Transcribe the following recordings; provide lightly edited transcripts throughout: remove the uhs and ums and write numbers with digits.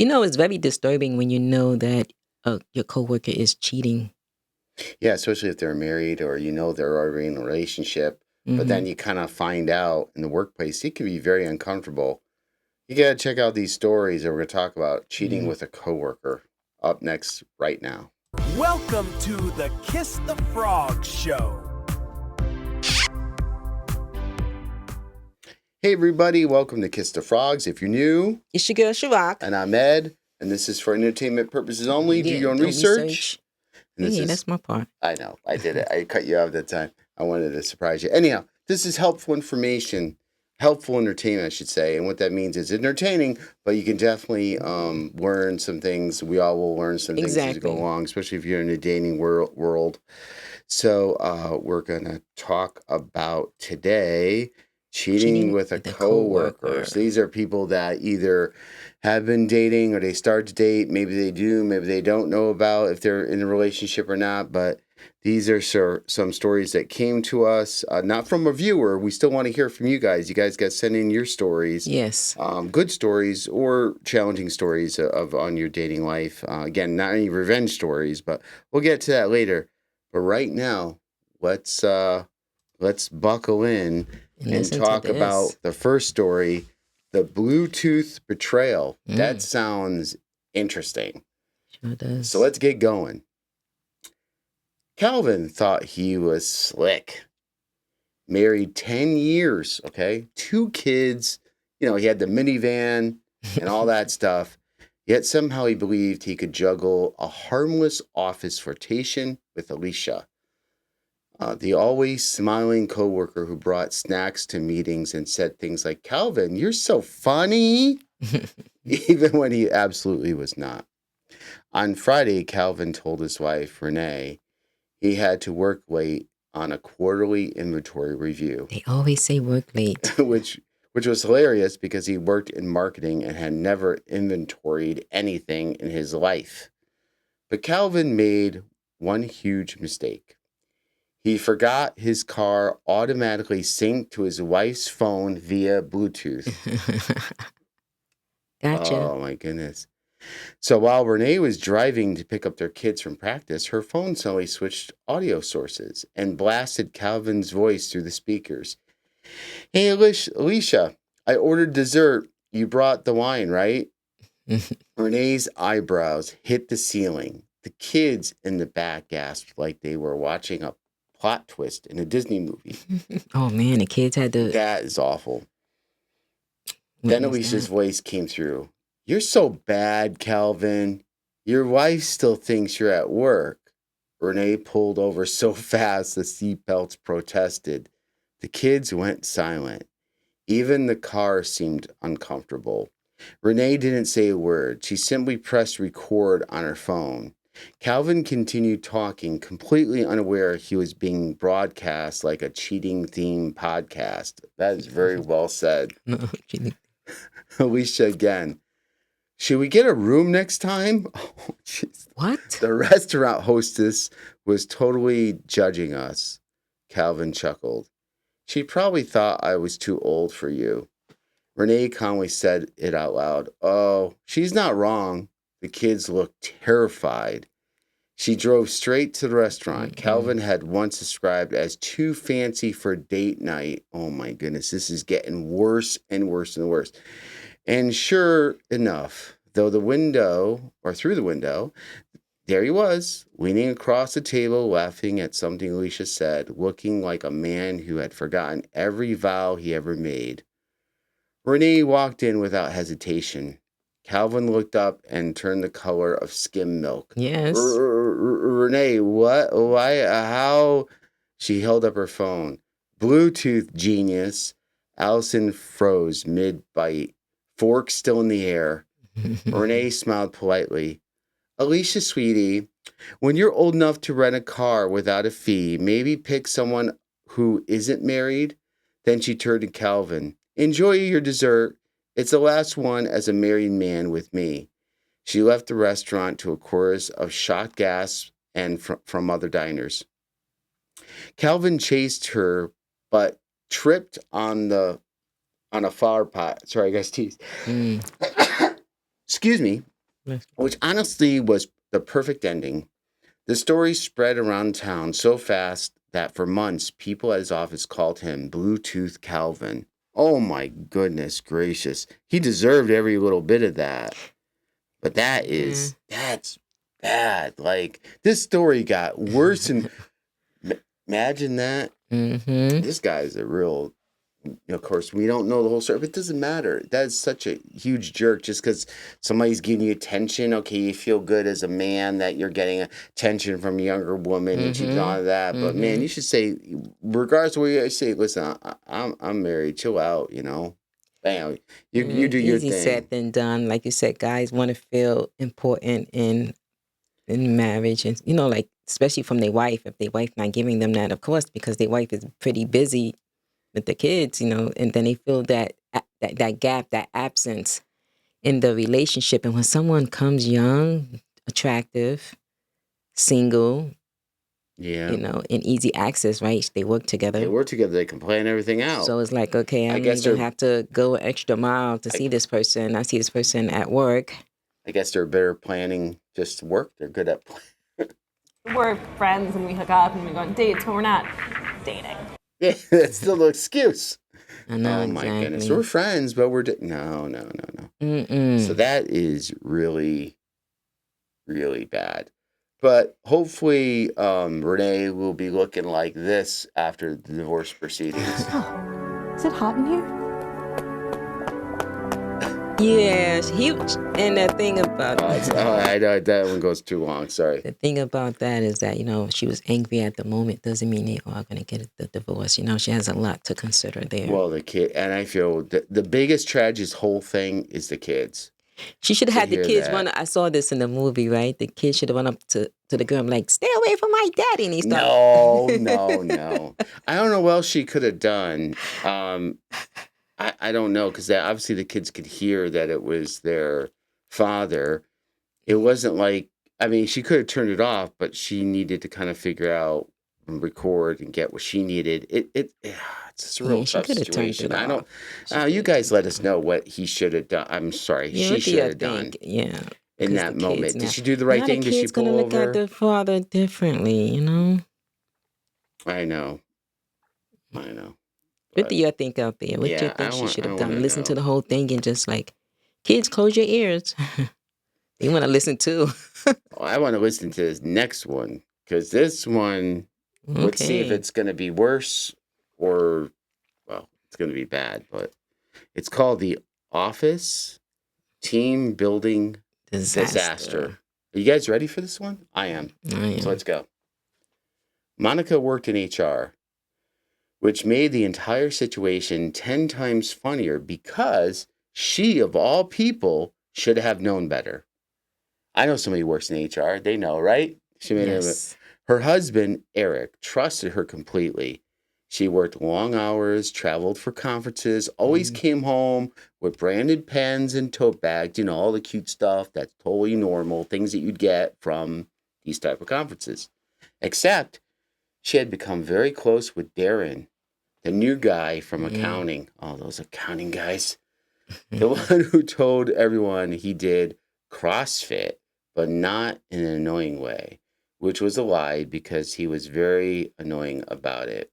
It's very disturbing when you know that your coworker is cheating. Yeah, especially if they're married or they're already in a relationship. But Hmm. then you kind of find out in the workplace, it can be very uncomfortable. You got to check out these stories that we're going to talk about cheating Yeah. with a coworker up next right now. Welcome to the Kiss the Frog Show. Hey, everybody. Welcome to Kiss the Frogs. If you're new, It's your girl, Shavak. and I'm Ed, and this is for entertainment purposes only. Do Yeah, your own don't research. And this Yeah, is, that's my part. I know, I did it. I cut you off that time. I wanted to surprise you. Anyhow, this is helpful information, helpful entertainment, I should say. And what that means is entertaining, but you can definitely learn some things. We all will learn some things as we go Exactly. along, especially if you're in the dating world. So we're going to talk about today cheating with a coworker. So these are people that either have been dating or they start to date. Maybe they do, maybe they don't know about if they're in a relationship or not. But these are some stories that came to us, not from a viewer. We still want to hear from you guys. You guys got to send in your stories. Yes. Good stories or challenging stories of on your dating life. Again, not any revenge stories, but we'll get to that later. But right now, let's buckle in and talk about the first story, the Bluetooth betrayal. That sounds interesting. Sure does. So let's get going. Calvin thought he was slick. Married 10 years, okay? 2 kids. He had the minivan and all that stuff. Yet somehow he believed he could juggle a harmless office flirtation with Alicia, the always smiling coworker who brought snacks to meetings and said things like, "Calvin, you're so funny," even when he absolutely was not. On Friday, Calvin told his wife, Renee, he had to work late on a quarterly inventory review. They always say work late. which was hilarious because he worked in marketing and had never inventoried anything in his life. But Calvin made one huge mistake. He forgot his car automatically synced to his wife's phone via Bluetooth. Gotcha. Oh, my goodness. So while Renee was driving to pick up their kids from practice, her phone suddenly switched audio sources and blasted Calvin's voice through the speakers. "Hey, Alicia, I ordered dessert. You brought the wine, right?" Renee's eyebrows hit the ceiling. The kids in the back gasped like they were watching a plot twist in a Disney movie. Oh, man, the kids had to... That is awful. Then Alicia's voice came through. "You're so bad, Calvin. Your wife still thinks you're at work." Renee pulled over so fast the seatbelts protested. The kids went silent. Even the car seemed uncomfortable. Renee didn't say a word. She simply pressed record on her phone. Calvin continued talking, completely unaware he was being broadcast like a cheating-themed podcast. That is very well said. Alicia again. "Should we get a room next time?" Oh, geez. What? The restaurant hostess was totally judging us. Calvin chuckled. "She probably thought I was too old for you." Renee calmly said it out loud. "Oh, she's not wrong." The kids looked terrified. She drove straight to the restaurant Calvin had once described as too fancy for date night. Oh my goodness, this is getting worse and worse and worse. And sure enough, through the window, there he was, leaning across the table, laughing at something Alicia said, looking like a man who had forgotten every vow he ever made. Renee walked in without hesitation. Calvin looked up and turned the color of skim milk. Yes. "Renee, what? Why? How?" She held up her phone. "Bluetooth, genius." Allison froze mid-bite, fork still in the air. Renee smiled politely. "Alicia, sweetie, when you're old enough to rent a car without a fee, maybe pick someone who isn't married." Then she turned to Calvin. "Enjoy your dessert. It's the last one as a married man with me." She left the restaurant to a chorus of shocked gasps and from other diners. Calvin chased her, but tripped on a flower pot. Sorry, I guys teased. Excuse me. which honestly was the perfect ending. The story spread around town so fast that for months, people at his office called him Bluetooth Calvin. Oh my goodness gracious. He deserved every little bit of that. But that's bad. Like, this story got worse. And imagine that. Mm-hmm. This guy's a real, of course, we don't know the whole story, but it doesn't matter. That's such a huge jerk just because somebody's giving you attention. Okay, you feel good as a man that you're getting attention from a younger woman and she's on that. But man, you should say, regardless of what you say, listen, I'm married. Chill out, Bam, you do your Easy thing. said than done. Like you said, guys want to feel important in marriage, and like especially from their wife. If their wife not giving them that, of course, because their wife is pretty busy with the kids, and then they feel that gap, that absence in the relationship. And when someone comes young, attractive, single, Yeah. in easy access, right? They work together. They can plan everything out. So it's like, okay, I guess don't even have to go an extra mile to see this person. I see this person at work. I guess they're better planning just work. They're good at planning. We're friends and we hook up and we go on dates, but we're not dating. Yeah, that's still no excuse. I know, oh my exactly. goodness, we're friends, but we're no. So that is really, really bad. But hopefully, Renee will be looking like this after the divorce proceedings. Oh, is it hot in here? Yeah, and the thing about I know that one goes too long. Sorry. The thing about that is that she was angry at the moment. Doesn't mean they are going to get the divorce. She has a lot to consider there. Well, the kid, and I feel the biggest tragedy, this whole thing is the kids. She should have had the kids run. I saw this in the movie, right? The kids should have run up to the girl, like, "Stay away from my daddy!" And he started. No. I don't know what else she could have done. I don't know, because obviously the kids could hear that it was their father. It wasn't like, she could have turned it off, but she needed to kind of figure out and record and get what she needed. It's a real tough situation. I don't. You guys let us know what he should have done. I'm sorry, she should have done. Yeah. In that moment, did she do the right thing? Did she pull over? The kid's gonna look at their father differently, I know. What do you think out there? What do you think she should have done? Listen to the whole thing and just like, kids, close your ears. They want to listen too. I want to listen to this next one, because this one, let's see if it's going to be worse or, well, it's going to be bad. But it's called The Office Team Building Disaster. Are you guys ready for this one? I am. So let's go. Monica worked in HR, which made the entire situation 10 times funnier because she, of all people, should have known better. I know somebody who works in HR. They know, right? Her husband, Eric, trusted her completely. She worked long hours, traveled for conferences, always came home with branded pens and tote bags, all the cute stuff that's totally normal, things that you'd get from these type of conferences. Except she had become very close with Darren, the new guy from accounting. Oh, those accounting guys. The one who told everyone he did CrossFit, but not in an annoying way, which was a lie because he was very annoying about it.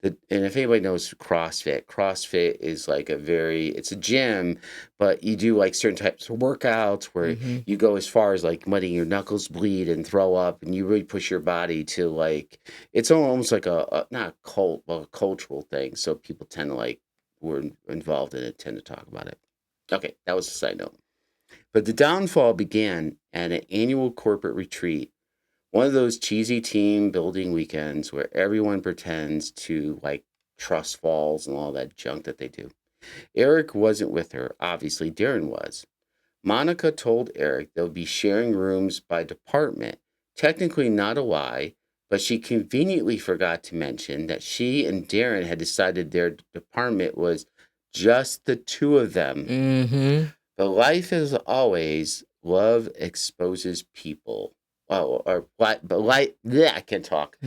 And if anybody knows CrossFit is like it's a gym, but you do like certain types of workouts where you go as far as like letting your knuckles bleed and throw up, and you really push your body to like, it's almost like not a cult, but a cultural thing. So people tend to like, who are involved in it tend to talk about it. Okay, that was a side note. But the downfall began at an annual corporate retreat. One of those cheesy team building weekends where everyone pretends to like trust falls and all that junk that they do. Eric wasn't with her. Obviously, Darren was. Monica told Eric they'll be sharing rooms by department. Technically not a lie, but she conveniently forgot to mention that she and Darren had decided their department was just the two of them. But life is always, love exposes people. I can't talk.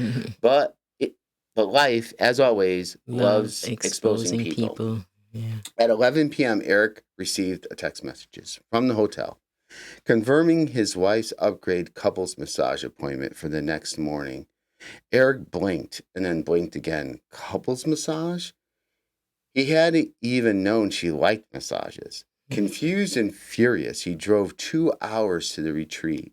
But life, as always, loves exposing people. Yeah. At 11 p.m., Eric received a text messages from the hotel. Confirming his wife's upgrade couples massage appointment for the next morning, Eric blinked and then blinked again. Couples massage? He hadn't even known she liked massages. Confused and furious, he drove 2 hours to the retreat.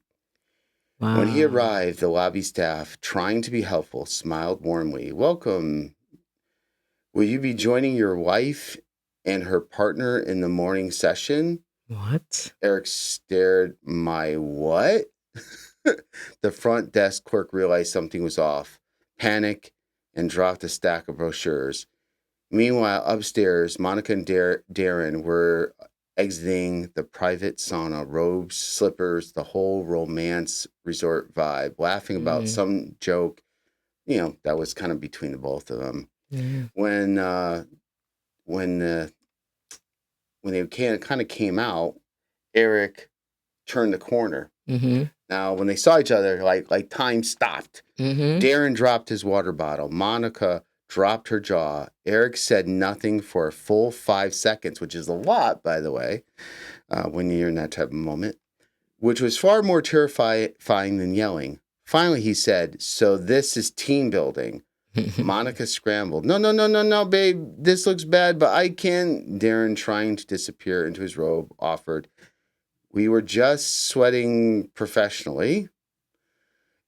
Wow. When he arrived, the lobby staff, trying to be helpful, smiled warmly. Welcome. Will you be joining your wife and her partner in the morning session? What? Eric stared. My what? The front desk clerk realized something was off, panicked, and dropped a stack of brochures. Meanwhile, upstairs, Monica and Darren were exiting the private sauna, robes, slippers, the whole romance resort vibe, laughing about some joke, that was kind of between the both of them. When they kind of came out, Eric turned the corner. Now, when they saw each other, like time stopped. Darren dropped his water bottle. Monica dropped her jaw. Eric said nothing for a full 5 seconds, which is a lot, by the way, when you're in that type of moment, which was far more terrifying than yelling. Finally, he said, "So this is team building." Monica scrambled. No, babe. This looks bad, but I can. Darren, trying to disappear into his robe, offered, "We were just sweating professionally."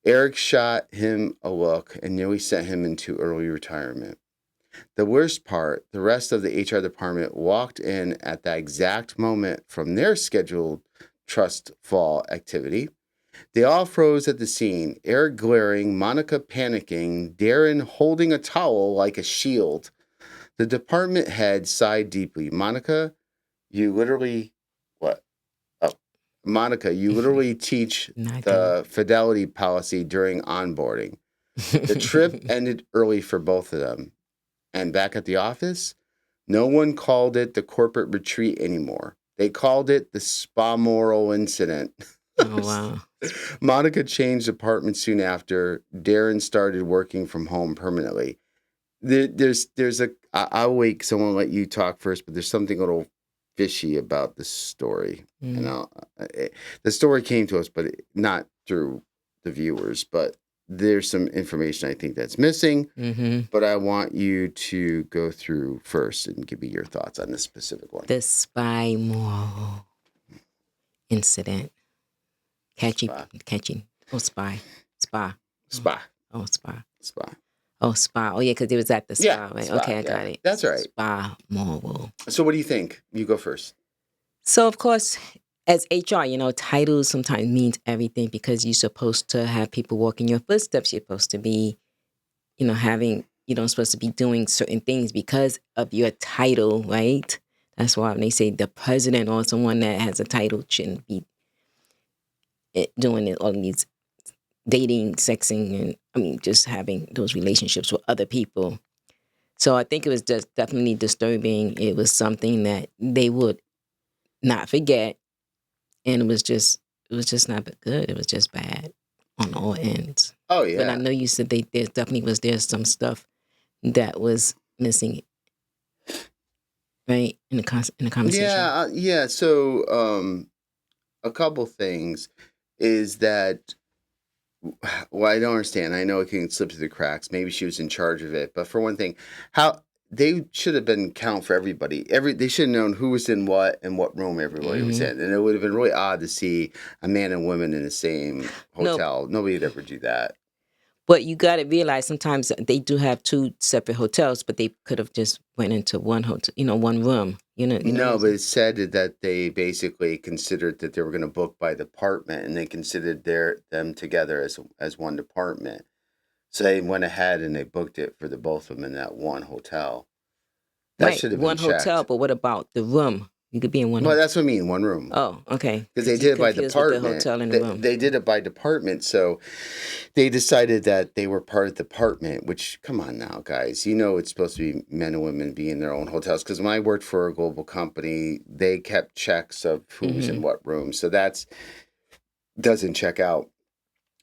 Eric shot him a look and nearly sent him into early retirement. The worst part, the rest of the HR department walked in at that exact moment from their scheduled trust fall activity. They all froze at the scene, Eric glaring, Monica panicking, Darren holding a towel like a shield. The department head sighed deeply. Monica, you literally teach the fidelity policy during onboarding. The trip ended early for both of them. And back at the office, no one called it the corporate retreat anymore. They called it the spa moral incident. Oh, wow. Monica changed apartments soon after. Darren started working from home permanently. I'll wait because I want to let you talk first, but there's something a little fishy about this story. The story came to us, but not through the viewers, but there's some information I think that's missing. But I want you to go through first and give me your thoughts on this specific one. The spy moral incident. Catching. Oh, spy. Spa. Oh, spa. Oh, spa. Oh, yeah, because it was at the spa, Yeah, right? spa, Okay, I yeah. got it. That's right. Spa moral. So what do you think? You go first. So, of course, as HR, titles sometimes means everything because you're supposed to have people walk in your footsteps. You're supposed to be, supposed to be doing certain things because of your title, right? That's why when they say the president or someone that has a title shouldn't be doing all of these dating, sexing, and just having those relationships with other people. So I think it was just definitely disturbing. It was something that they would not forget, and it was just not good. It was just bad on all ends. Oh yeah. But I know you said there's some stuff that was missing, right, in the conversation. Yeah. So a couple things is that. Well, I don't understand. I know it can slip through the cracks. Maybe she was in charge of it. But for one thing, how they should have been count for everybody. They should have known who was in what and what room everybody was in. And it would have been really odd to see a man and women in the same hotel. Nobody would ever do that. But you got to realize sometimes they do have two separate hotels, but they could have just went into one hotel, one room. No, but it said that they basically considered that they were going to book by department, and they considered them together as one department. So they went ahead and they booked it for the both of them in that one hotel. That should have been one checked. hotel, but what about the room? You could be in one. Well, that's what I mean, one room. Oh, okay. Because they did it by confused department. with the hotel and the room. They did it by department, so they decided that they were part of the department. Which, come on now, guys, it's supposed to be men and women be in their own hotels. Because when I worked for a global company, they kept checks of who was in what room, so doesn't check out.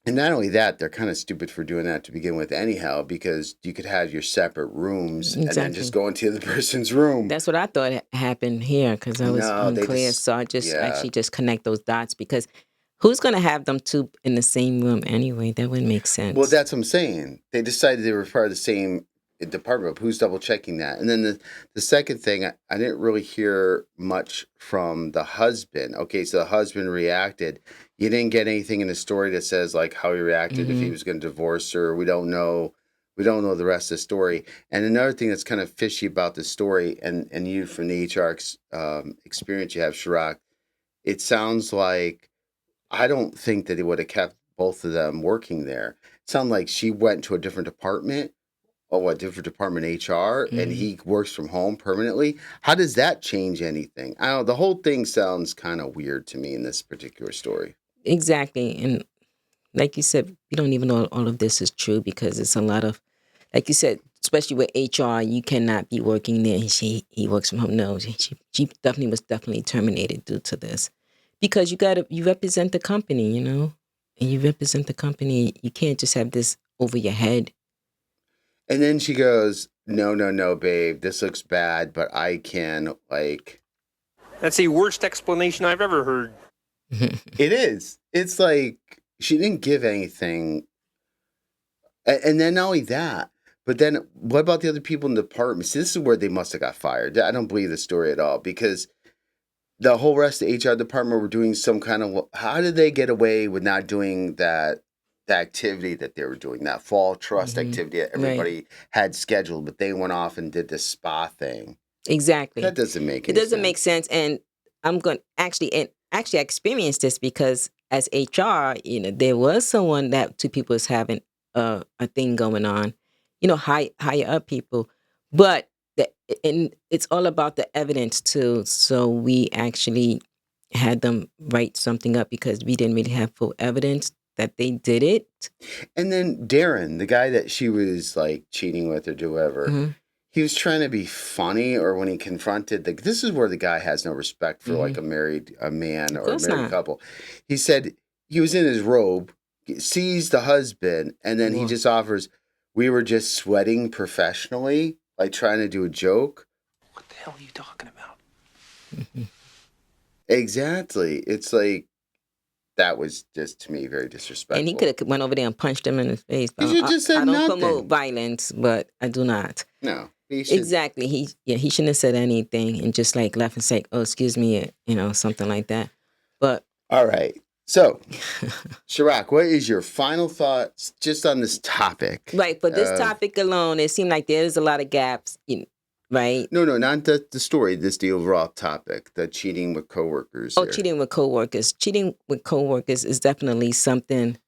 And not only that, they're kind of stupid for doing that to begin with anyhow, because you could have your separate rooms and then just Exactly. go into the other person's room. That's what I thought happened here because I was No, they unclear. just, So I just yeah. actually just connect those dots because who's going to have them two in the same room anyway? That wouldn't make Well, sense. that's what I'm saying. They decided they were part of the same department. But who's double checking that? And then the second thing, I didn't really hear much from the husband. Okay, so the husband reacted. You didn't get anything in the story that says like how he reacted, if he was going to divorce her. We don't know. We don't know the rest of the story. And another thing that's kind of fishy about the story, and you from the HR experience you have, Chirac, it sounds like I don't think that it would have kept both of them working there. It sounded like she went to a different department, a different department HR, and he works from home permanently. How does that change anything? I don't know. The whole thing sounds kind of weird to me in this particular story. Exactly. And like you said, we don't even know all of this is true because it's a lot of, like you said, especially with HR, you cannot be working there. He works from home. No, she definitely was terminated due to this because you represent the company, and you represent the company. You can't just have this over your head. And then she goes, no, babe, this looks bad, but I can, like... That's the worst explanation I've ever heard. It is. It's like, she didn't give anything. And then not only that, but then what about the other people in the department? See, this is where they must have got fired. I don't believe the story at all because the whole rest of the HR department were doing some kind of... How did they get away with not doing that? The activity that they were doing, that fall trust activity that everybody had scheduled, but they went off and did this spa thing. Exactly. That doesn't make it any doesn't sense. make sense. And I'm going I experienced this because as HR, there was someone that two people was having a thing going on, higher up people, but and it's all about the evidence too. So we actually had them write something up because we didn't really have full evidence that they did it. And then Darren, the guy that she was like cheating with or do whatever, he was trying to be funny, or when he confronted this is where the guy has no respect for like a man or a married couple. He said he was in his robe, sees the husband, and then he just offers, we were just sweating professionally, like trying to do a joke. What the hell are you talking about? Exactly. It's like, that was just, to me, very disrespectful. And he could have went over there and punched him in the face. He should just said I don't nothing. promote violence, but I do not. No. He should. Exactly. He shouldn't have said anything and just like left and said, oh, excuse me, something like that. But all right. So, Chirac, what is your final thoughts just on this topic? Right. For this topic alone, it seemed like there's a lot of gaps, right? No, not the story. The overall topic, the cheating with coworkers. Oh, cheating with coworkers. Cheating with coworkers is definitely something.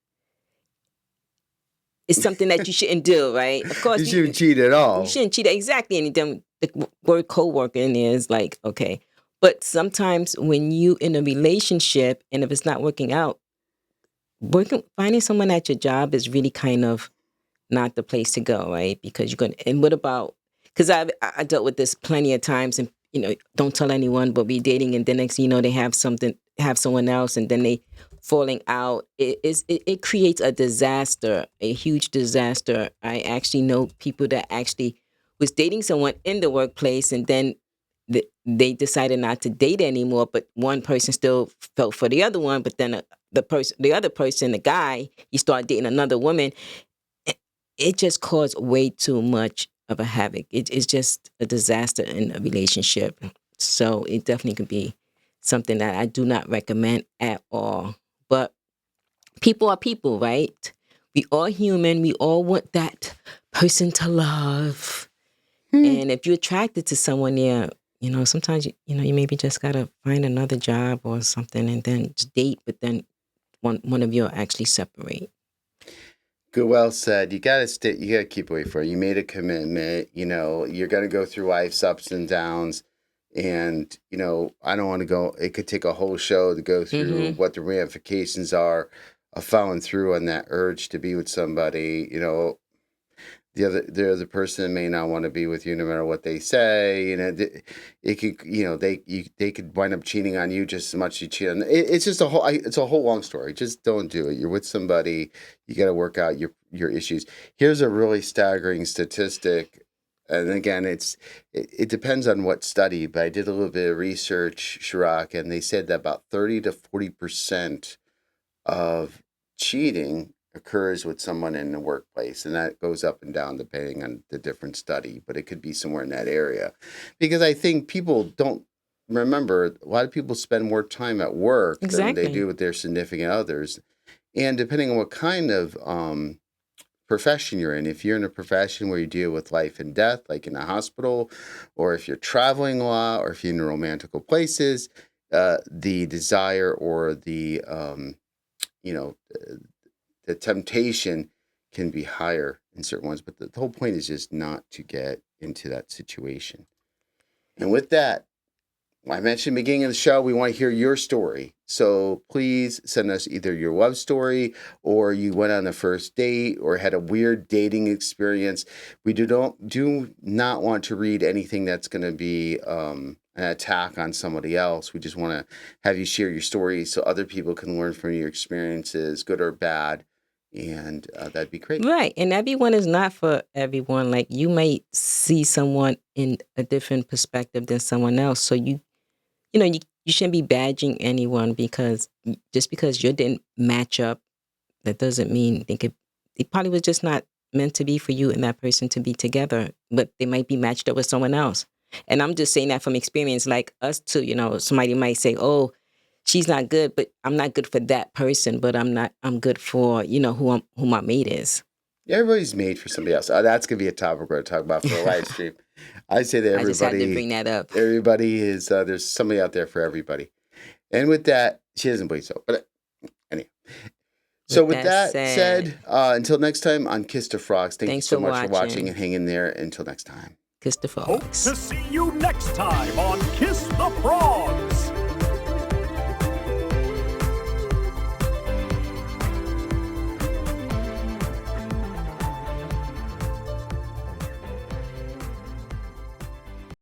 It's something that you shouldn't do, right? Of course, you shouldn't cheat at all. You shouldn't cheat exactly. And then the word coworker in there is like, okay. But sometimes when you in a relationship and if it's not working out, finding someone at your job is really kind of not the place to go, right? Because you're going to, and what about, because I dealt with this plenty of times and, don't tell anyone, but be dating. And then next thing you know, they have someone else and then they falling out. It creates a disaster, a huge disaster. I actually know people that actually was dating someone in the workplace and then they decided not to date anymore, but one person still felt for the other one, but then the other person, the guy, he started dating another woman. It just caused way too much of a havoc. It's just a disaster in a relationship. So it definitely could be something that I do not recommend at all. But people are people, right? We are human. We all want that person to love. And if you're attracted to someone, sometimes, you maybe just got to find another job or something and then just date, but then one of you will actually separate. Good, well said. You gotta keep away from it. You made a commitment. You're gonna go through life's ups and downs, and I don't want to go. It could take a whole show to go through what the ramifications are of following through on that urge to be with somebody. the other person may not want to be with you no matter what they say. It could, they could wind up cheating on you just as much as you cheat on. It's just it's a whole long story. Just don't do it. You're with somebody, you got to work out your issues. Here's a really staggering statistic. And again, it depends on what study, but I did a little bit of research, Chirac, and they said that about 30 to 40% of cheating occurs with someone in the workplace, and that goes up and down depending on the different study, but it could be somewhere in that area. Because I think people don't remember, a lot of people spend more time at work than they do with their significant others. And depending on what kind of profession you're in, if you're in a profession where you deal with life and death, like in a hospital, or if you're traveling a lot, or if you're in romantical places, the desire or the the temptation can be higher in certain ones, but the whole point is just not to get into that situation. And with that, I mentioned at the beginning of the show, we want to hear your story. So please send us either your love story, or you went on a first date, or had a weird dating experience. We do not want to read anything that's going to be an attack on somebody else. We just want to have you share your story so other people can learn from your experiences, good or bad. And that'd be great. Right. And everyone is not for everyone. Like, you may see someone in a different perspective than someone else. So you shouldn't be badging anyone because just because you didn't match up, that doesn't mean it probably was just not meant to be for you and that person to be together, but they might be matched up with someone else. And I'm just saying that from experience, like us too, somebody might say, oh, she's not good, but I'm not good for that person, but I'm good for, who my mate is. Everybody's made for somebody else. That's going to be a topic we're going to talk about for a live stream. I say that everybody. I just had to bring that up. Everybody is, there's somebody out there for everybody. And with that, she doesn't believe so. But anyway. So with that said, until next time on Kiss the Frogs, thank you so much for watching and hang in there. Until next time. Kiss the Frogs. Hope to see you next time on Kiss the Frogs.